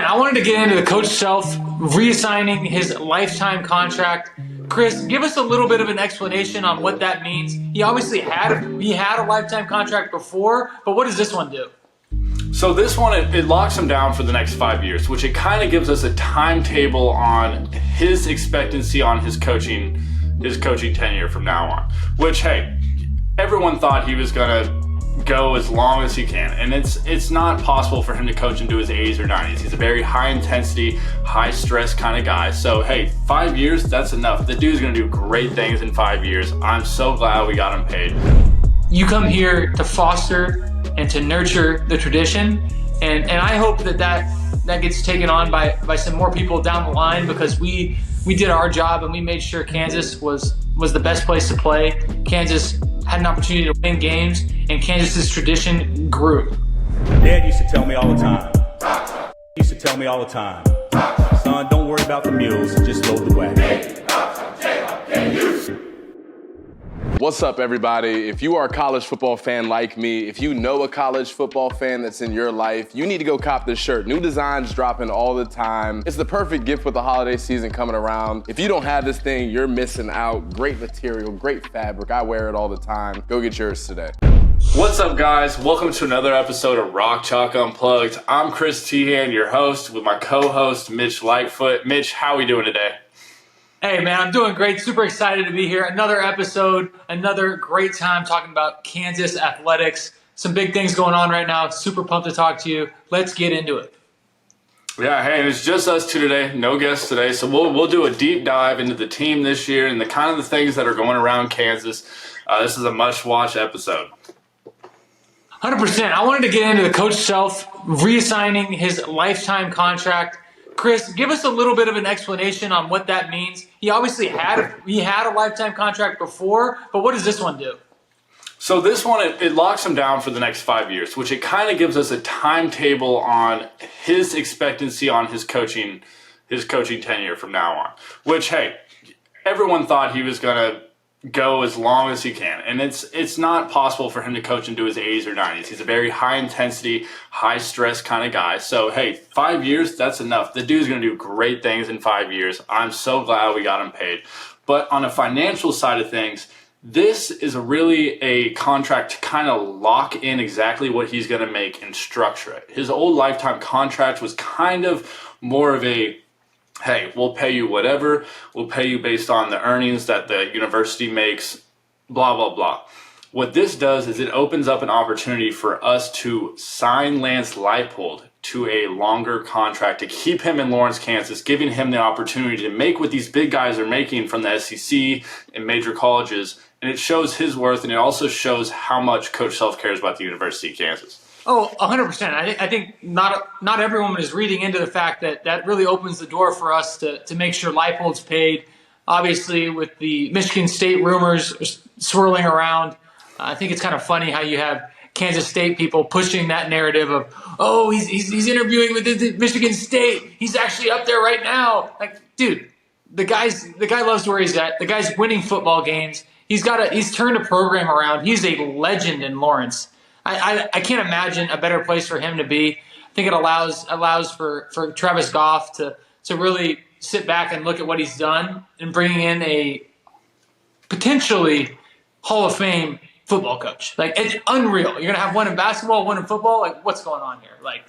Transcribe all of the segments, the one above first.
100%. I wanted to get into the coach self reassigning his lifetime contract. Chris, give us a little bit of an explanation on what that means. He obviously had a lifetime contract before, but what does this one do? So this one, it locks him down for the next 5 years, which it kind of gives us a timetable on his expectancy on his coaching tenure from now on. Which, hey, everyone thought he was gonna go as long as he can, and it's not possible for him to coach into his 80s or 90s. He's a very high intensity, high stress kind of guy. So hey, 5 years, that's enough. The dude's gonna do great things in 5 years. I'm so glad we got him paid. You come here to foster and to nurture the tradition, and I hope that gets taken on by some more people down the line, because we did our job and we made sure Kansas was the best place to play. Kansas had an opportunity to win games, and Kansas's tradition grew. Dad used to tell me all the time. Son, don't worry about the mules, just load the wagon. What's up, everybody? If you are a college football fan like me, if you know a college football fan that's in your life, you need to go cop this shirt. New designs dropping all the time. It's the perfect gift with the holiday season coming around. If you don't have this thing, you're missing out. Great material, great fabric. I wear it all the time. Go get yours today. What's up, guys? Welcome to another episode of Rock Chalk Unplugged. I'm Chris Teahan, your host, with my co-host, Mitch Lightfoot. Mitch, how are we doing today? Hey, man, I'm doing great. Super excited to be here. Another episode, another great time talking about Kansas athletics. Some big things going on right now. Super pumped to talk to you. Let's get into it. Yeah, hey, and it's just us two today. No guests today. So we'll do a deep dive into the team this year and the kind of the things that are going around Kansas. This is a must-watch episode. 100%. I wanted to get into the coach self reassigning his lifetime contract. Chris, give us a little bit of an explanation on what that means. He obviously had a lifetime contract before, but what does this one do? So this one, it locks him down for the next 5 years, which it kind of gives us a timetable on his expectancy on his coaching tenure from now on. Which, hey, everyone thought he was gonna go as long as he can, and it's not possible for him to coach into his 80s or 90s. He's a very high intensity, high stress kind of guy. So hey, 5 years, that's enough. The dude's gonna do great things in 5 years. I'm so glad we got him paid. But on a financial side of things, this is really a contract to kind of lock in exactly what he's gonna make and structure it. His old lifetime contract was kind of more of a, hey, we'll pay you whatever. We'll pay you based on the earnings that the university makes, blah, blah, blah. What this does is it opens up an opportunity for us to sign Lance Leipold to a longer contract to keep him in Lawrence, Kansas, giving him the opportunity to make what these big guys are making from the SEC and major colleges. And it shows his worth, and it also shows how much Coach Self cares about the University of Kansas. Oh, 100%. I think not everyone is reading into the fact that really opens the door for us to make sure Leipold's paid. Obviously, with the Michigan State rumors swirling around, I think it's kind of funny how you have Kansas State people pushing that narrative of, oh, he's interviewing with Michigan State. He's actually up there right now. Like, dude, the guy loves where he's at. The guy's winning football games. He's turned a program around. He's a legend in Lawrence. I can't imagine a better place for him to be. I think it allows for Travis Goff to really sit back and look at what he's done and bringing in a potentially Hall of Fame football coach. Like, it's unreal. You're going to have one in basketball, one in football. Like, what's going on here? Like,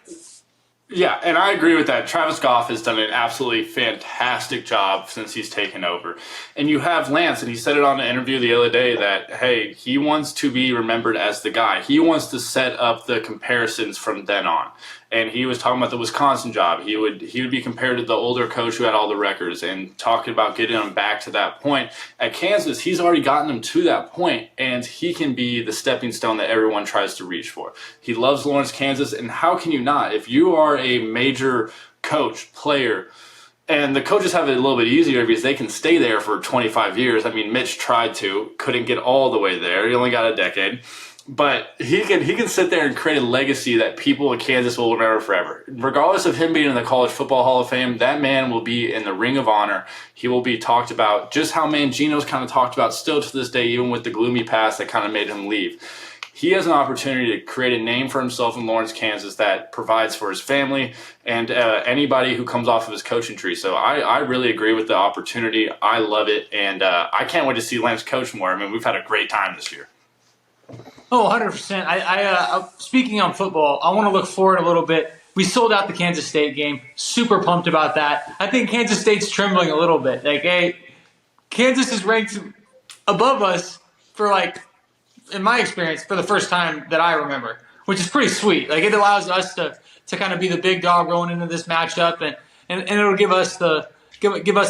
yeah, and I agree with that. Travis Goff has done an absolutely fantastic job since he's taken over. And you have Lance, and he said it on an interview the other day that, hey, he wants to be remembered as the guy. He wants to set up the comparisons from then on. And he was talking about the Wisconsin job. He would be compared to the older coach who had all the records, and talking about getting him back to that point. At Kansas, he's already gotten him to that point, and he can be the stepping stone that everyone tries to reach for. He loves Lawrence, Kansas, and how can you not? If you are a major coach, player, and the coaches have it a little bit easier because they can stay there for 25 years. I mean, Mitch tried to, couldn't get all the way there. He only got a decade. But he can sit there and create a legacy that people in Kansas will remember forever. Regardless of him being in the College Football Hall of Fame, that man will be in the Ring of Honor. He will be talked about just how Mangino's kind of talked about still to this day, even with the gloomy past that kind of made him leave. he has an opportunity to create a name for himself in Lawrence, Kansas that provides for his family and anybody who comes off of his coaching tree. So I really agree with the opportunity. I love it, and I can't wait to see Lance coach more. I mean, we've had a great time this year. Oh, 100%. Speaking on football, I want to look forward a little bit. We sold out the Kansas State game. Super pumped about that. I think Kansas State's trembling a little bit. Like, hey, Kansas is ranked above us for, like, in my experience, for the first time that I remember, which is pretty sweet. Like, it allows us to kind of be the big dog going into this matchup, and it'll give us the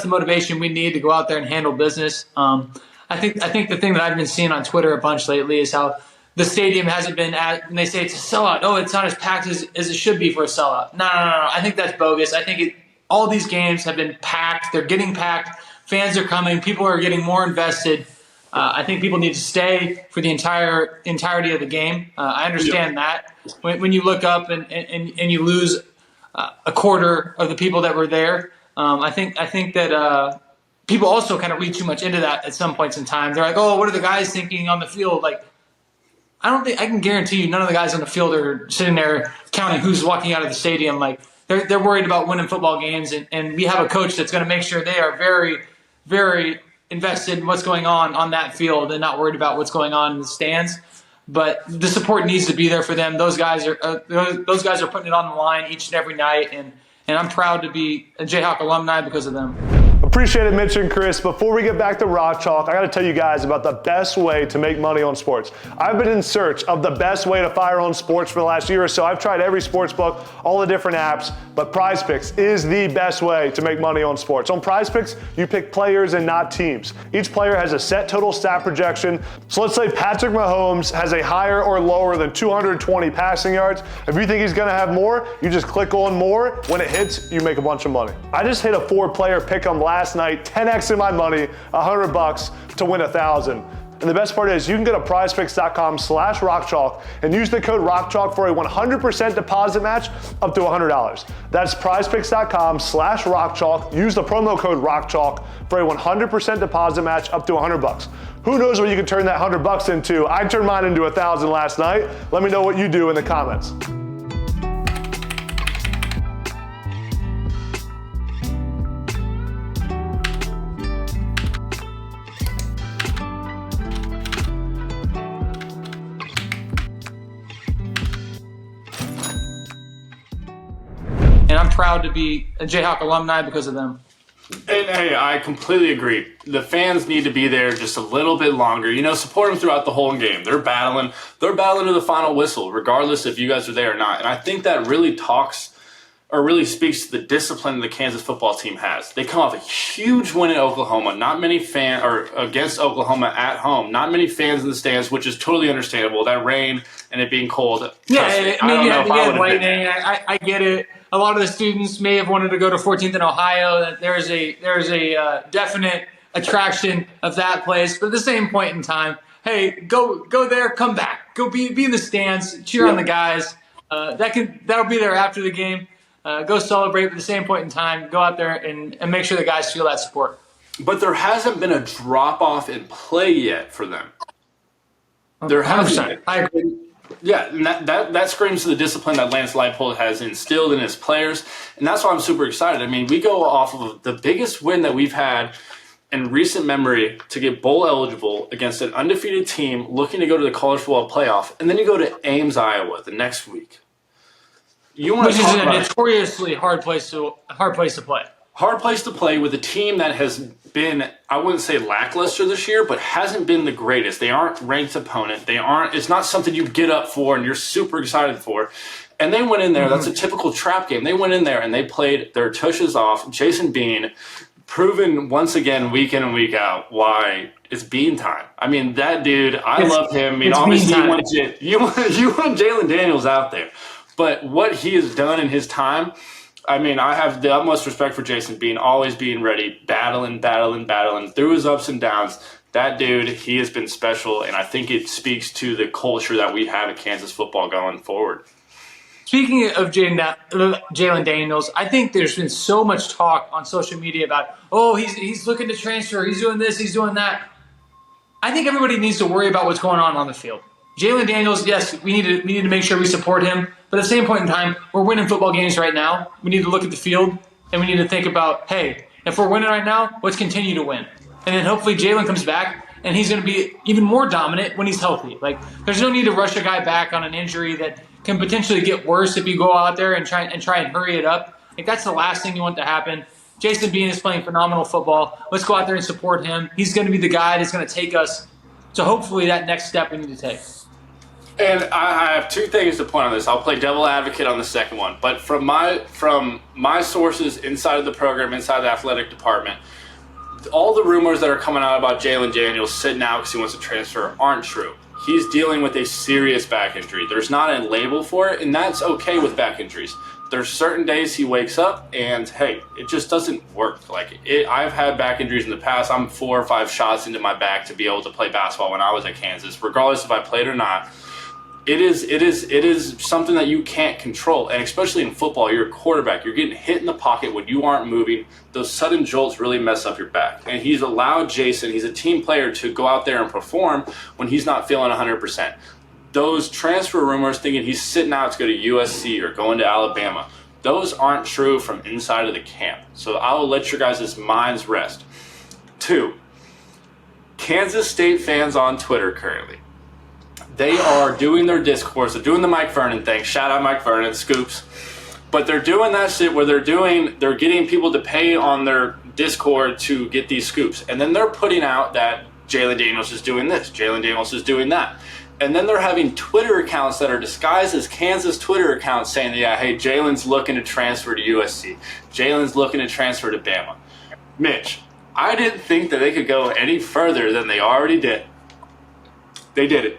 motivation we need to go out there and handle business. I think the thing that I've been seeing on Twitter a bunch lately is how the stadium hasn't been and they say it's a sellout. Oh, it's not as packed as it should be for a sellout. No. I think that's bogus. I think all these games have been packed. They're getting packed. Fans are coming. People are getting more invested. I think people need to stay for the entirety of the game. I understand that. When you look up and you lose a quarter of the people that were there, I think that people also kind of read too much into that at some points in time. They're like, oh, what are the guys thinking on the field? Like, I can guarantee you none of the guys on the field are sitting there counting who's walking out of the stadium. Like, they're worried about winning football games, and we have a coach that's going to make sure they are very, very invested in what's going on that field and not worried about what's going on in the stands. But the support needs to be there for them. Those guys are putting it on the line each and every night, and I'm proud to be a Jayhawk alumni because of them. Appreciate it, Mitch and Chris. Before we get back to Rock Chalk, I got to tell you guys about the best way to make money on sports. I've been in search of the best way to fire on sports for the last year or so. I've tried every sports book, all the different apps, but PrizePicks is the best way to make money on sports. On PrizePicks, you pick players and not teams. Each player has a set total stat projection. So let's say Patrick Mahomes has a higher or lower than 220 passing yards. If you think he's going to have more, you just click on more. When it hits, you make a bunch of money. I just hit a 4-player pick'em last night, 10x in my money, $100 to win 1,000. And the best part is you can go to prizepicks.com/rockchalk and use the code ROCKCHALK for a 100% deposit match up to $100. That's prizepicks.com/rockchalk. Use the promo code ROCKCHALK for a 100% deposit match up to $100. Who knows what you can turn that $100 into? I turned mine into 1,000 last night. Let me know what you do in the comments. And I'm proud to be a Jayhawk alumni because of them. And hey, I completely agree. The fans need to be there just a little bit longer. You know, support them throughout the whole game. They're battling to the final whistle, regardless if you guys are there or not. And I think that really really speaks to the discipline the Kansas football team has. They come off a huge win in Oklahoma. Not many against Oklahoma at home. Not many fans in the stands, which is totally understandable. That rain and it being cold. Yeah, maybe at the end lightning. I get it. A lot of the students may have wanted to go to 14th in Ohio. There's a definite attraction of that place. But at the same point in time, hey, go there, come back, go be in the stands, cheer on the guys. That'll be there after the game. Go celebrate. But at the same point in time, go out there and make sure the guys feel that support. But there hasn't been a drop off in play yet for them. There hasn't. I agree. Yeah, and that screams to the discipline that Lance Lightfoot has instilled in his players, and that's why I'm super excited. I mean, we go off of the biggest win that we've had in recent memory to get bowl eligible against an undefeated team looking to go to the college football playoff, and then you go to Ames, Iowa the next week. Which is a notoriously hard place to play. Hard place to play with a team that has been, I wouldn't say lackluster this year, but hasn't been the greatest. They aren't ranked opponent. It's not something you get up for and you're super excited for. And they went in there, that's a typical trap game. They went in there and they played their tushes off. Jason Bean, proven once again, week in and week out, why it's Bean time. I mean, that dude, I love him. I mean, obviously you want Jalon Daniels out there. But what he has done in his time, I mean, I have the utmost respect for Jason Bean, always being ready, battling through his ups and downs. That dude, he has been special, and I think it speaks to the culture that we have at Kansas football going forward. Speaking of Jalon Daniels, I think there's been so much talk on social media about, he's looking to transfer, he's doing this, he's doing that. I think everybody needs to worry about what's going on the field. Jalon Daniels, yes, we need to make sure we support him. But at the same point in time, we're winning football games right now. We need to look at the field, and we need to think about, hey, if we're winning right now, let's continue to win. And then hopefully Jalon comes back, and he's going to be even more dominant when he's healthy. Like, there's no need to rush a guy back on an injury that can potentially get worse if you go out there and try and hurry it up. Like, that's the last thing you want to happen. Jason Bean is playing phenomenal football. Let's go out there and support him. He's going to be the guy that's going to take us to hopefully that next step we need to take. And I have two things to point on this. I'll play devil advocate on the second one. But from my sources inside of the program, inside the athletic department, all the rumors that are coming out about Jalon Daniels sitting out because he wants to transfer aren't true. He's dealing with a serious back injury. There's not a label for it, and that's okay with back injuries. There's certain days he wakes up and, hey, it just doesn't work. I've had back injuries in the past. I'm 4 or 5 shots into my back to be able to play basketball when I was at Kansas, regardless if I played or not. It is something that you can't control, and especially in football, you're a quarterback. You're getting hit in the pocket when you aren't moving. Those sudden jolts really mess up your back. And he's allowed Jason, he's a team player, to go out there and perform when he's not feeling 100%. Those transfer rumors thinking he's sitting out to go to USC or going to Alabama, those aren't true from inside of the camp. So I will let your guys' minds rest. 2, Kansas State fans on Twitter currently. They are doing their discourse. They're doing the Mike Vernon thing. Shout out Mike Vernon, scoops. But they're doing that shit where they're getting people to pay on their Discord to get these scoops. And then they're putting out that Jalon Daniels is doing this, Jalon Daniels is doing that. And then they're having Twitter accounts that are disguised as Kansas Twitter accounts saying, yeah, hey, Jalen's looking to transfer to USC. Jalen's looking to transfer to Bama. Mitch, I didn't think that they could go any further than they already did. They did it.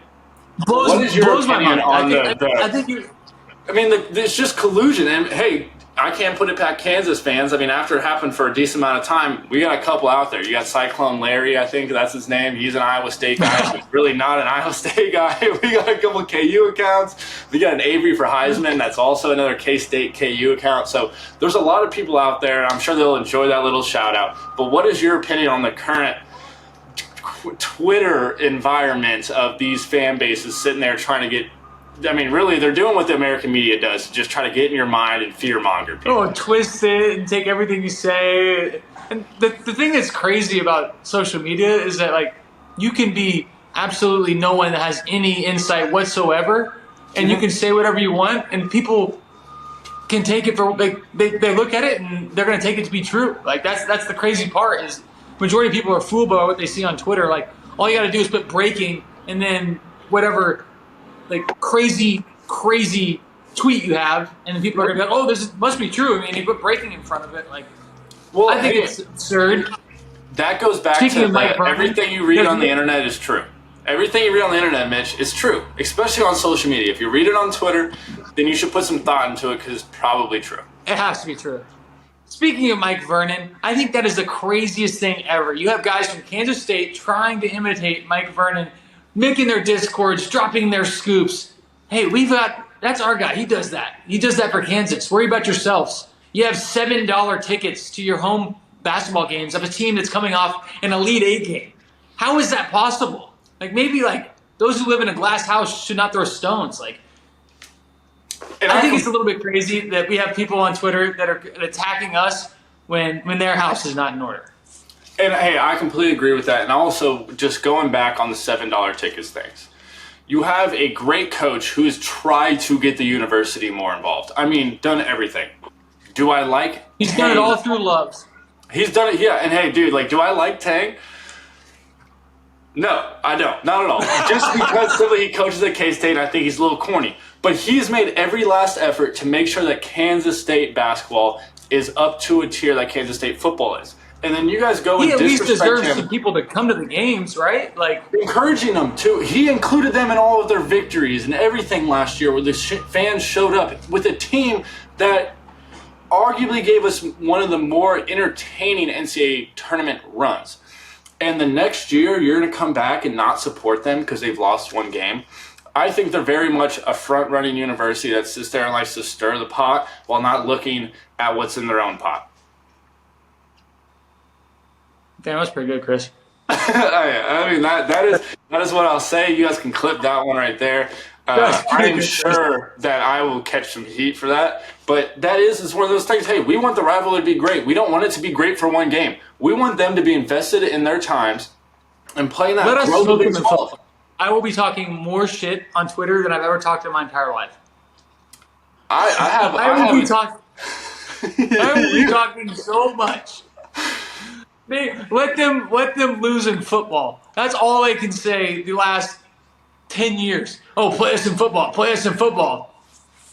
What is your opinion on it's just collusion. And, hey, I can't put it past Kansas fans. I mean, after it happened for a decent amount of time, we got a couple out there. You got Cyclone Larry, I think that's his name. He's an Iowa State guy. He's really not an Iowa State guy. We got a couple KU accounts. We got an Avery for Heisman. That's also another K-State KU account. So there's a lot of people out there, and I'm sure they'll enjoy that little shout-out. But what is your opinion on the current Twitter environment of these fan bases sitting there trying to get, I mean, really, they're doing what the American media does, just try to get in your mind and fear-monger people. Oh, twist it and take everything you say. And the thing that's crazy about social media is that, like, you can be absolutely no one that has any insight whatsoever, and you can say whatever you want, and people can take it for, they look at it, and they're going to take it to be true. Like, that's the crazy part is majority of people are fooled by what they see on Twitter. Like, all you got to do is put breaking and then whatever, like, crazy tweet you have, and then people are going to be like, oh, this must be true. I mean, you put breaking in front of it. Like, well, I think it's absurd. That goes back to that everything you read on the internet is true. Everything you read on the internet, Mitch, is true, especially on social media. If you read it on Twitter, then you should put some thought into it because it's probably true. It has to be true. Speaking of Mike Vernon, I think that is the craziest thing ever. You have guys from Kansas State trying to imitate Mike Vernon, making their discords, dropping their scoops. Hey, that's our guy. He does that. He does that for Kansas. Worry about yourselves. You have $7 tickets to your home basketball games of a team that's coming off an Elite Eight game. How is that possible? Like, maybe, like, those who live in a glass house should not throw stones. Like, and I think it's a little bit crazy that we have people on Twitter that are attacking us when their house is not in order. And, hey, I completely agree with that. And also, just going back on the $7 tickets things, you have a great coach who has tried to get the university more involved. I mean, done everything. Do I like He's Tang? done it all through love. He's done it, yeah. And, hey, dude, like, do I like Tang? No, I don't. Not at all. Just because simply he coaches at K-State and I think he's a little corny. But he's made every last effort to make sure that Kansas State basketball is up to a tier that Kansas State football is. And then you guys go and disrespect him. He at least deserves some people to come to the games, right? Like, encouraging them, too. He included them in all of their victories and everything last year where the fans showed up with a team that arguably gave us one of the more entertaining NCAA tournament runs. And the next year, you're going to come back and not support them because they've lost one game. I think they're very much a front-running university that sits there and likes to stir the pot while not looking at what's in their own pot. Damn, that's pretty good, Chris. I mean, that is what I'll say. You guys can clip that one right there. I am sure that I will catch some heat for that. But that is one of those things. Hey, we want the rivalry to be great. We don't want it to be great for one game. We want them to be invested in their times and playing that. Let us smoke them and fall. I will be talking more shit on Twitter than I've ever talked in my entire life. I will be talking so much. Let them lose in football. That's all I can say the last 10 years. Oh, play us in football. Play us in football.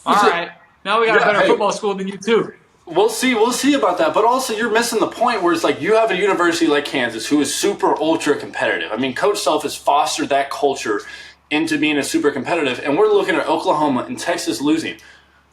All right. Now we got a better football school than you too. We'll see about that. But also you're missing the point where it's like you have a university like Kansas who is super ultra competitive. I mean, Coach Self has fostered that culture into being a super competitive, and we're looking at Oklahoma and Texas losing.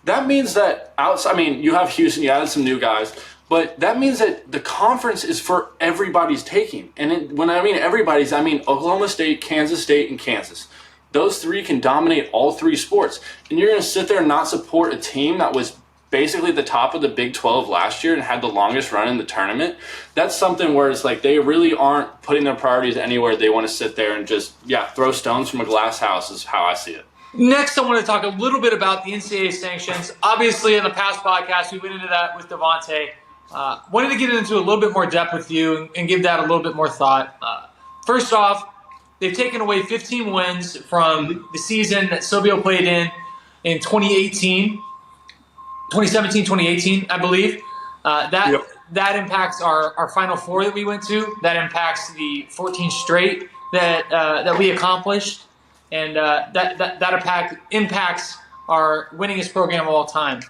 That means that you have Houston, you added some new guys, but that means that the conference is for everybody's taking. And when I mean everybody's, I mean Oklahoma State, Kansas State, and Kansas. Those three can dominate all three sports. And you're going to sit there and not support a team that was basically at the top of the Big 12 last year and had the longest run in the tournament. That's something where it's like they really aren't putting their priorities anywhere. They want to sit there and just, throw stones from a glass house is how I see it. Next, I want to talk a little bit about the NCAA sanctions. Obviously, in the past podcast, we went into that with Devontae. Wanted to get into a little bit more depth with you and give that a little bit more thought. First off, they've taken away 15 wins from the season that Sobio played in 2017, 2018, I believe. That impacts our Final Four that we went to. That impacts the 14 straight that we accomplished. And that impacts our winningest program of all time.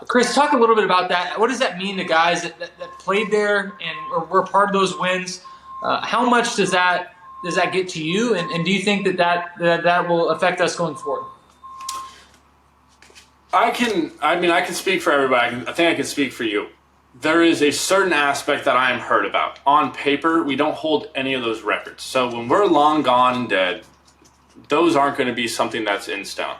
Chris, talk a little bit about that. What does that mean to guys that played there and were part of those wins? How much does that get to you? And do you think that will affect us going forward? I can speak for everybody. I think I can speak for you. There is a certain aspect that I am hurt about. On paper, we don't hold any of those records. So when we're long gone and dead, those aren't going to be something that's in stone.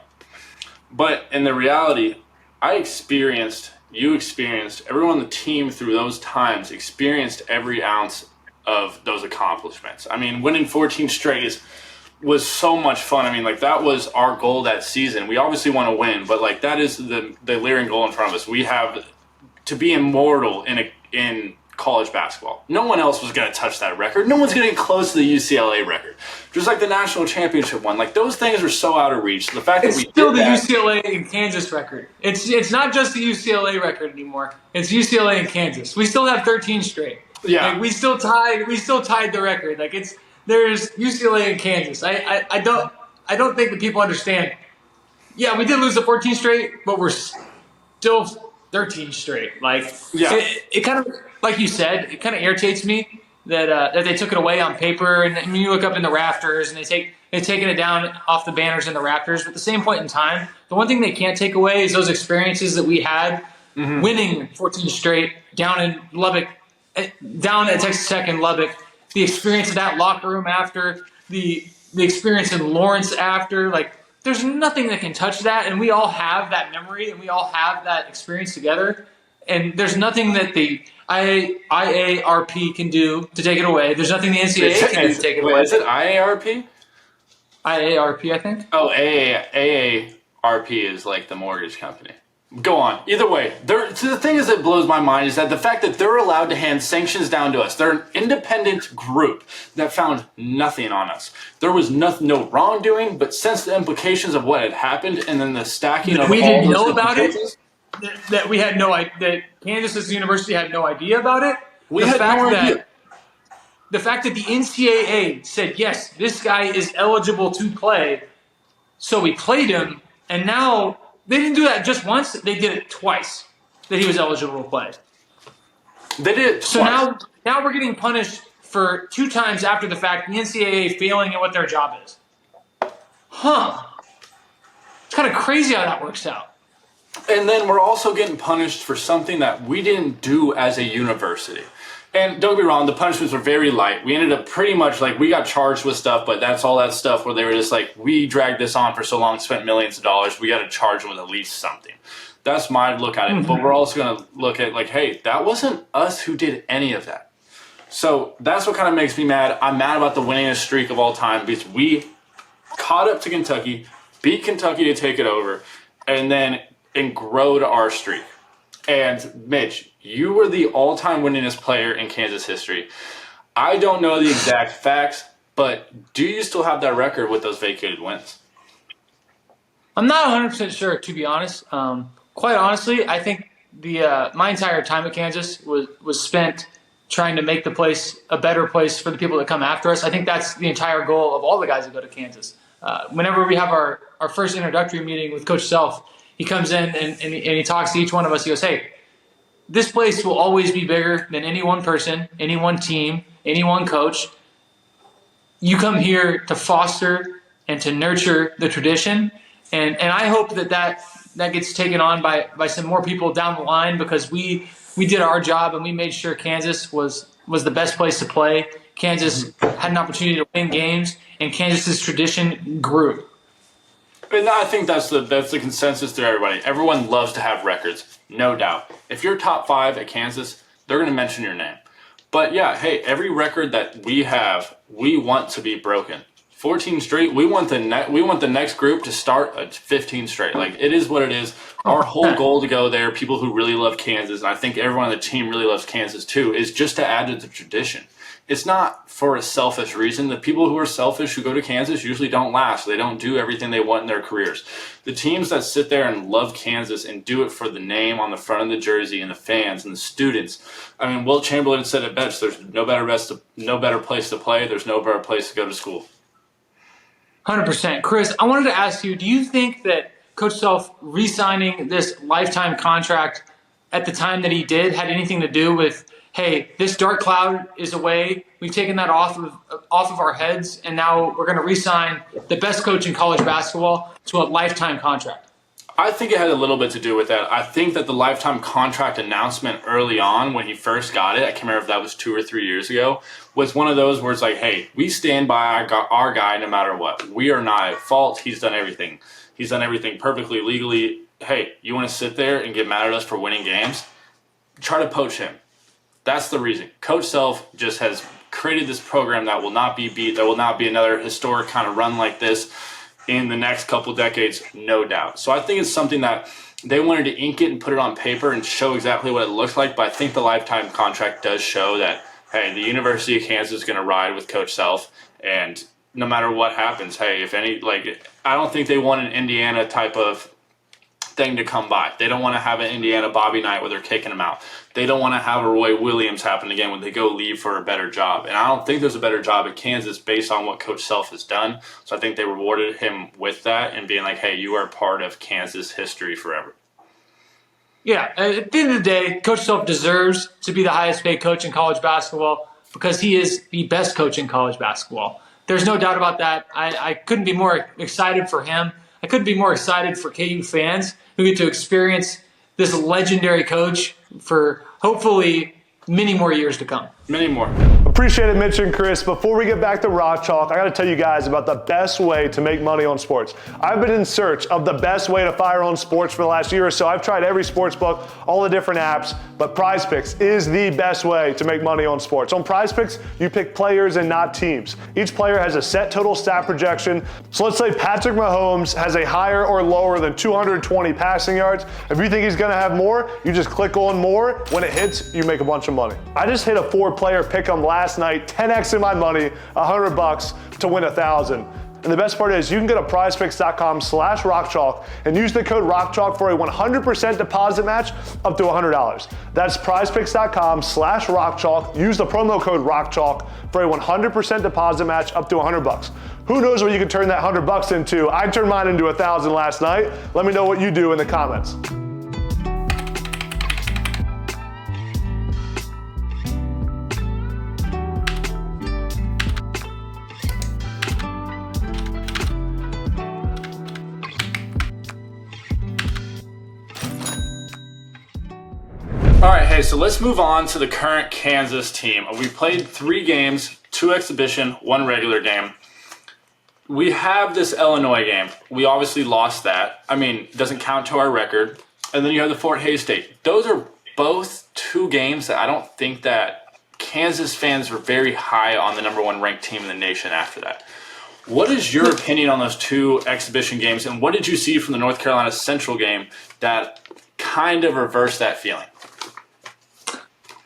But in the reality, you experienced, everyone on the team through those times experienced every ounce of those accomplishments. I mean, winning 14 straight was so much fun. I mean, like, that was our goal that season. We obviously want to win, but like that is the leering goal in front of us. We have to be immortal in college basketball. No one else was going to touch that record. No one's going to get close to the UCLA record. Just like the national championship one. Like, those things are so out of reach. The fact that we still the UCLA and Kansas record. It's not just the UCLA record anymore. It's UCLA and Kansas. We still have 13 straight. Yeah. Like, we still tied the record. Like, there's UCLA and Kansas. I don't think that people understand. Yeah, we did lose the 14 straight, but we're still 13 straight. Like, it kind of, like you said, it kind of irritates me that they took it away on paper. And I mean, you look up in the rafters and they've taken it down off the banners in the rafters. But at the same point in time, the one thing they can't take away is those experiences that we had winning 14 straight down in Lubbock, down at Texas Tech in Lubbock. The experience of that locker room after, the experience in Lawrence after, like, there's nothing that can touch that, and we all have that memory, and we all have that experience together, and there's nothing that the IARP can do to take it away. There's nothing the NCAA can do to take it away. Is it IARP? IARP, I think. Oh, AARP is like the mortgage company. Go on. Either way, so the thing is that blows my mind is that the fact that they're allowed to hand sanctions down to us. They're an independent group that found nothing on us. There was no wrongdoing, but since the implications of what had happened and then the stacking of we all didn't those know about it. implications- That we had no idea. That Kansas University had no idea about it. We had no idea. The fact that the NCAA said, yes, this guy is eligible to play, so we played him, and now they didn't do that just once. They did it twice, that he was eligible to play. They did it So twice. now we're getting punished for 2 times after the fact, the NCAA failing at what their job is. It's kind of crazy how that works out. And then we're also getting punished for something that we didn't do as a university. And don't get me wrong, the punishments were very light. We ended up pretty much like we got charged with stuff, but that's all that stuff where they were just like, we dragged this on for so long, spent millions of dollars, we got to charge them with at least something. That's my look at it. But we're also going to look at like, hey, that wasn't us who did any of that. So that's what kind of makes me mad. I'm mad about the winningest streak of all time because we caught up to Kentucky, beat Kentucky to take it over, and grow to our streak. And Mitch, you were the all-time winningest player in Kansas history. I don't know the exact facts, but do you still have that record with those vacated wins? I'm not 100% sure, to be honest. Quite honestly, I think my entire time at Kansas was spent trying to make the place a better place for the people that come after us. I think that's the entire goal of all the guys that go to Kansas. Whenever we have our first introductory meeting with Coach Self, he comes in and he talks to each one of us. He goes, hey, this place will always be bigger than any one person, any one team, any one coach. You come here to foster and to nurture the tradition. And I hope that gets taken on by some more people down the line, because we did our job and we made sure Kansas was the best place to play. Kansas had an opportunity to win games, and Kansas's tradition grew. And I think that's the consensus through everybody. Everyone loves to have records, no doubt. If you're top 5 at Kansas, they're going to mention your name. But yeah, hey, every record that we have, we want to be broken. 14 straight. We want the next group to start at 15 straight. Like, it is what it is. Our whole goal to go there, people who really love Kansas, and I think everyone on the team really loves Kansas too, is just to add to the tradition. It's not for a selfish reason. The people who are selfish who go to Kansas usually don't last. They don't do everything they want in their careers. The teams that sit there and love Kansas and do it for the name on the front of the jersey and the fans and the students. I mean, Wilt Chamberlain said it best. There's no better place to play. There's no better place to go to school. 100%. Chris, I wanted to ask you, do you think that Coach Self re-signing this lifetime contract at the time that he did had anything to do with, hey, this dark cloud is away, we've taken that off of our heads, and now we're going to re-sign the best coach in college basketball to a lifetime contract? I think it had a little bit to do with that. I think that the lifetime contract announcement early on when he first got it, I can't remember if that was 2 or 3 years ago, was one of those where it's like, hey, we stand by our guy no matter what. We are not at fault. He's done everything. He's done everything perfectly, legally. Hey, you want to sit there and get mad at us for winning games? Try to poach him. That's the reason. Coach Self just has created this program that will not be beat. There will not be another historic kind of run like this in the next couple decades, no doubt. So I think it's something that they wanted to ink it and put it on paper and show exactly what it looks like, but I think the lifetime contract does show that, hey, the University of Kansas is going to ride with Coach Self, and no matter what happens, hey, I don't think they want an Indiana type of thing to come by. They don't want to have an Indiana Bobby night where they're kicking them out. They don't want to have a Roy Williams happen again when they go leave for a better job. And I don't think there's a better job at Kansas based on what Coach Self has done. So I think they rewarded him with that and being like, hey, you are part of Kansas history forever. Yeah, at the end of the day, Coach Self deserves to be the highest paid coach in college basketball because he is the best coach in college basketball. There's no doubt about that. I couldn't be more excited for him. I couldn't be more excited for KU fans who get to experience this legendary coach for hopefully many more years to come. Many more. Appreciate it, Mitch and Chris. Before we get back to Rock Chalk, I got to tell you guys about the best way to make money on sports. I've been in search of the best way to fire on sports for the last year or so. I've tried every sports book, all the different apps, but PrizePicks is the best way to make money on sports. On PrizePicks, you pick players and not teams. Each player has a set total stat projection. So let's say Patrick Mahomes has a higher or lower than 220 passing yards. If you think he's going to have more, you just click on more. When it hits, you make a bunch of money. I just hit a 4-player pick'em last night, 10x in my money, $100 to win 1,000. And the best part is you can go to prizepicks.com/rockchalk and use the code ROCKCHALK for a 100% deposit match up to $100. That's prizepicks.com/rockchalk. Use the promo code ROCKCHALK for a 100% deposit match up to $100. Who knows what you can turn that $100 into? I turned mine into 1,000 last night. Let me know what you do in the comments. All right, hey, so let's move on to the current Kansas team. We played 3 games, 2 exhibition, 1 regular game. We have this Illinois game. We obviously lost that. I mean, it doesn't count to our record. And then you have the Fort Hays State. Those are both 2 games that I don't think that Kansas fans were very high on the number 1 ranked team in the nation after that. What is your opinion on those 2 exhibition games, and what did you see from the North Carolina Central game that kind of reversed that feeling?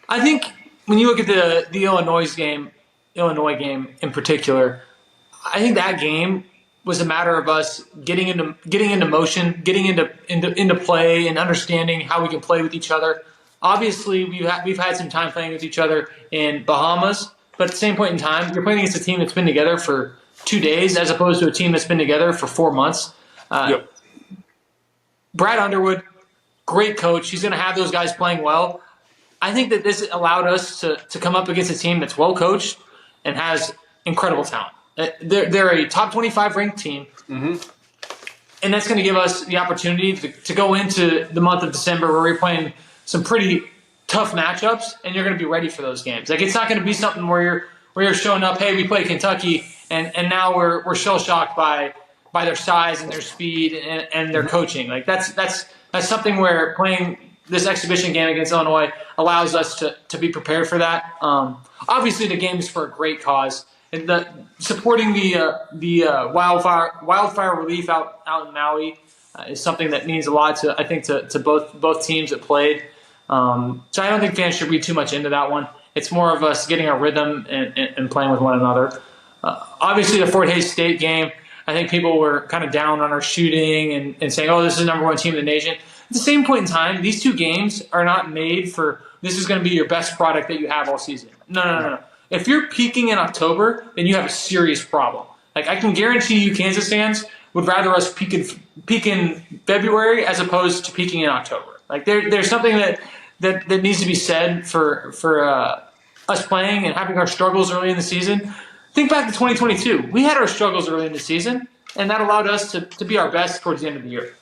I think when you look at the Illinois game in particular, I think that game was a matter of us getting into motion, getting into play, and understanding how we can play with each other. Obviously, we've had some time playing with each other in Bahamas, but at the same point in time, you're playing against a team that's been together for 2 days as opposed to a team that's been together for 4 months. Yep. Brad Underwood, great coach. He's going to have those guys playing well. I think that this allowed us to come up against a team that's well coached and has incredible talent. They're a top 25 ranked team, and that's going to give us the opportunity to go into the month of December where we're playing some pretty tough matchups, and you're going to be ready for those games. Like, it's not going to be something where you're showing up, hey, we play Kentucky, and now we're shell shocked by their size and their speed and their coaching. Like, that's something where playing this exhibition game against Illinois allows us to be prepared for that. Obviously, the game is for a great cause, and supporting the wildfire relief out in Maui is something that means a lot to both teams that played. So I don't think fans should read too much into that one. It's more of us getting our rhythm and playing with one another. Obviously, the Fort Hays State game, I think people were kind of down on our shooting and saying, oh, this is the number 1 team in the nation. At the same point in time, these 2 games are not made for this is going to be your best product that you have all season. No. If you're peaking in October, then you have a serious problem. Like, I can guarantee you Kansas fans would rather us peak in February as opposed to peaking in October. Like, there's something that needs to be said for us playing and having our struggles early in the season. Think back to 2022. We had our struggles early in the season, and that allowed us to be our best towards the end of the year.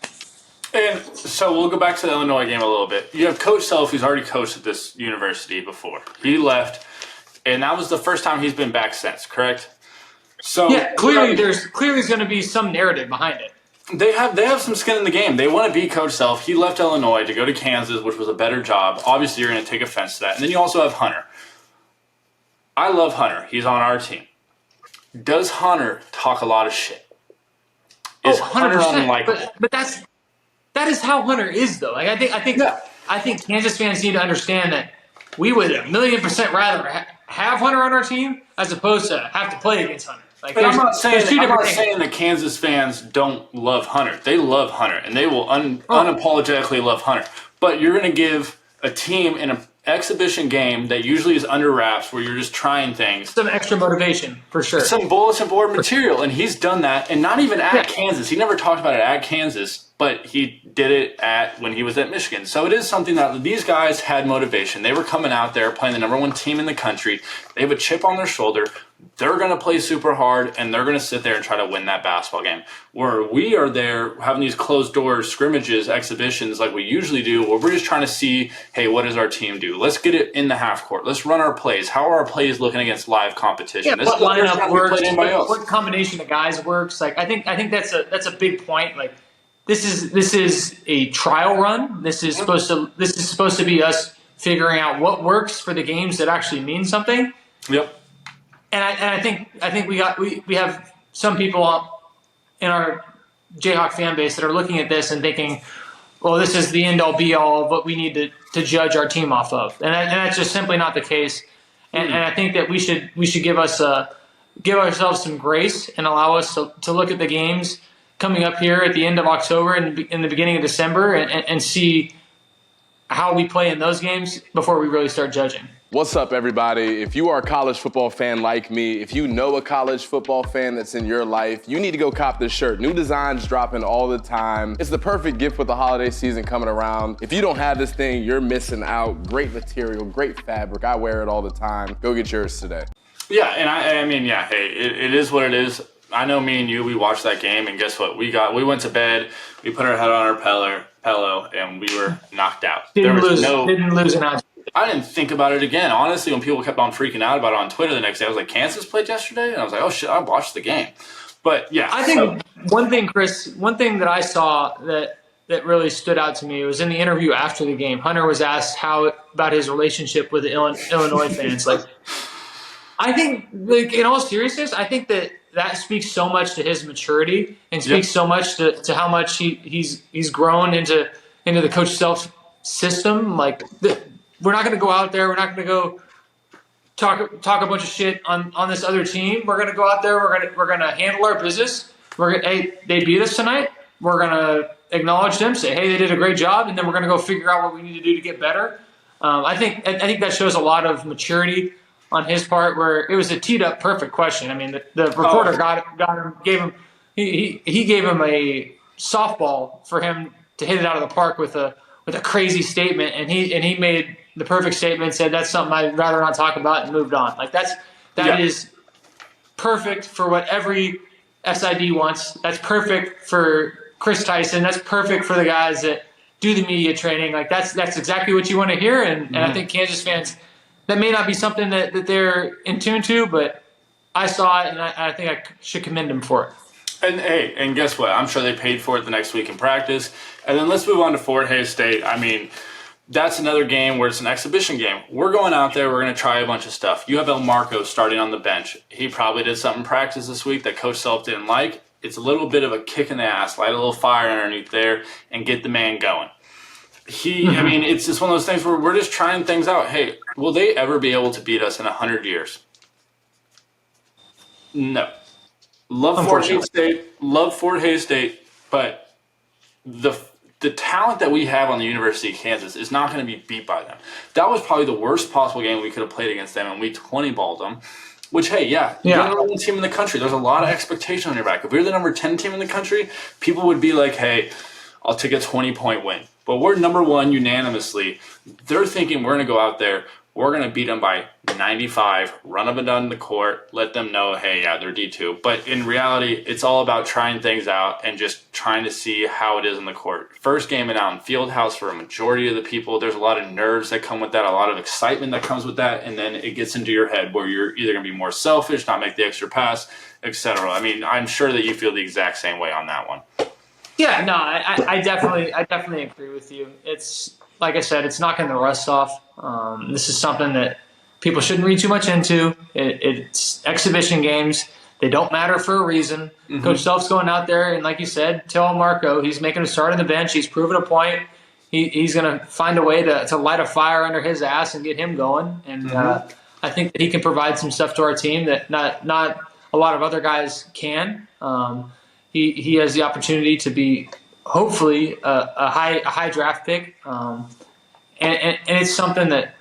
And so we'll go back to the Illinois game a little bit. You have Coach Self, who's already coached at this university before. He left, and that was the first time he's been back since, correct? So yeah, clearly there's going to be some narrative behind it. They have some skin in the game. They want to beat Coach Self. He left Illinois to go to Kansas, which was a better job. Obviously, you're going to take offense to that. And then you also have Hunter. I love Hunter. He's on our team. Does Hunter talk a lot of shit? Is Hunter unlikable? But that is how Hunter is, though. Like, I think Kansas fans need to understand that we would 1,000,000% rather have Hunter on our team as opposed to have to play against Hunter. Like, but I'm not saying that Kansas fans don't love Hunter. They love Hunter, and they will unapologetically love Hunter. But you're going to give a team in an exhibition game that usually is under wraps, where you're just trying things, some extra motivation for sure, some bulletin board material, and he's done that, and not even at Kansas. He never talked about it at Kansas, but he did it when he was at Michigan. So it is something that these guys had motivation. They were coming out there playing the number 1 team in the country. They have a chip on their shoulder. They're going to play super hard, and they're going to sit there and try to win that basketball game. Where we are there having these closed-door scrimmages, exhibitions like we usually do, where we're just trying to see, hey, what does our team do? Let's get it in the half court. Let's run our plays. How are our plays looking against live competition? Yeah, what lineup works, what combination of guys works. Like, I think that's a big point. Like, this is a trial run. This is supposed to be us figuring out what works for the games that actually mean something. Yep. And I think we have some people in our Jayhawk fan base that are looking at this and thinking, well, this is the end all be all of what we need to judge our team off of, and that's just simply not the case. And I think that we should give ourselves some grace and allow us to look at the games coming up here at the end of October and in the beginning of December and see how we play in those games before we really start judging. What's up, everybody? If you are a college football fan like me, if you know a college football fan that's in your life, you need to go cop this shirt. New designs dropping all the time. It's the perfect gift with the holiday season coming around. If you don't have this thing, you're missing out. Great material, great fabric. I wear it all the time. Go get yours today. Yeah, and I mean, yeah, hey, it is what it is. I know me and you, we watched that game, and guess what? We went to bed, we put our head on our pillow, and we were knocked out. Didn't lose an ounce. I didn't think about it again. Honestly, when people kept on freaking out about it on Twitter the next day, I was like, Kansas played yesterday? And I was like, oh, shit, I watched the game. But, yeah. I think one thing, Chris, that I saw that that really stood out to me. It was in the interview after the game. Hunter was asked about his relationship with the Illinois fans. Like, I think, like, in all seriousness, I think that speaks so much to his maturity and speaks so much to how much he's grown into the Coach Self system. Like, we're not going to go out there. We're not going to go talk a bunch of shit on this other team. We're going to go out there. We're going to handle our business. Hey, they beat us tonight. We're going to acknowledge them, say, hey, they did a great job, and then we're going to go figure out what we need to do to get better. I think that shows a lot of maturity on his part, where it was a teed up perfect question. I mean, the reporter gave him a softball for him to hit it out of the park with a crazy statement, and he made the perfect statement, said that's something I'd rather not talk about, and moved on. Like, that is perfect for what every SID wants. That's perfect for Chris Tyson. That's perfect for the guys that do the media training. Like, that's exactly what you want to hear. And I think Kansas fans, that may not be something that they're in tune to, but I saw it, and I think I should commend them for it. And hey, and guess what? I'm sure they paid for it the next week in practice. And then let's move on to Fort Hays State. I mean, that's another game where it's an exhibition game. We're going out there. We're going to try a bunch of stuff. You have El Marco starting on the bench. He probably did something in practice this week that Coach Self didn't like. It's a little bit of a kick in the ass, light a little fire underneath there, and get the man going. I mean, it's just one of those things where we're just trying things out. Hey, will they ever be able to beat us in 100 years? No. Love Fort Hays State, but the talent that we have on the University of Kansas is not going to be beat by them. That was probably the worst possible game we could have played against them, and we 20-balled them. Which, hey, you're the number one team in the country. There's a lot of expectation on your back. If we were the number 10 team in the country, people would be like, hey, I'll take a 20-point win. But we're number one unanimously. They're thinking we're going to go out there, we're going to beat them by 95, run up and down the court, let them know, hey, yeah, they're D2. But in reality, it's all about trying things out and just trying to see how it is in the court. First game in Allen Fieldhouse for a majority of the people. There's a lot of nerves that come with that, a lot of excitement that comes with that, and then it gets into your head where you're either going to be more selfish, not make the extra pass, etc. I mean, I'm sure that you feel the exact same way on that one. Yeah, no, I definitely agree with you. It's, like I said, it's knocking the rust off. This is something that people shouldn't read too much into. It's exhibition games. They don't matter for a reason. Mm-hmm. Coach Self's going out there, and like you said, tell Marco, he's making a start on the bench. He's proven a point. He's going to find a way to light a fire under his ass and get him going. And I think that he can provide some stuff to our team that not a lot of other guys can. He has the opportunity to be hopefully a high draft pick, and it's something that